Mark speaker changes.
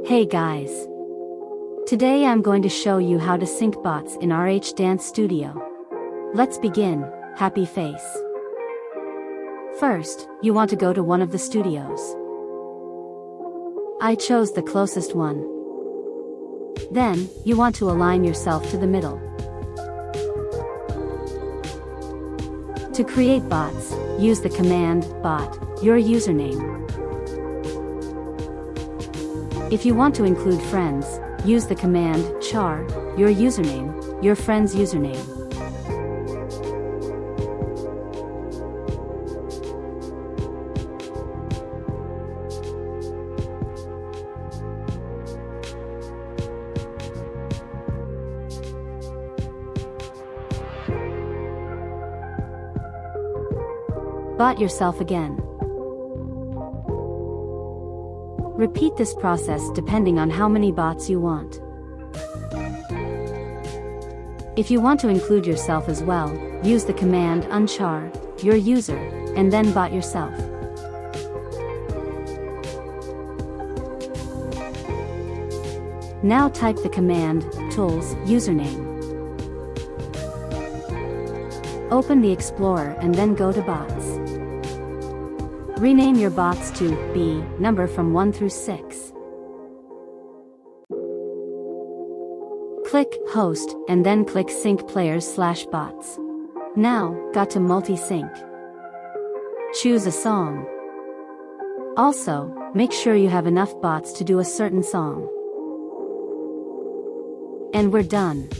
Speaker 1: Hey guys! Today I'm going to show you how to sync bots in robloxdance Studio. Let's begin. Happy face. First, you want to go to one of the studios. I chose the closest one. Then, you want to align yourself to the middle. To create bots, use the command bot, your username. If you want to include friends, use the command char, your username, your friend's username. Bot yourself again. Repeat this process depending on how many bots you want. If you want to include yourself as well, use the command unchar, your user, and then bot yourself. Now type the command tools username. Open the Explorer and then go to bots. Rename your bots to B number from 1 through 6. Click Host and then click Sync Players/Bots. Now, got to multi-sync. Choose a song. Also, make sure you have enough bots to do a certain song. And we're done.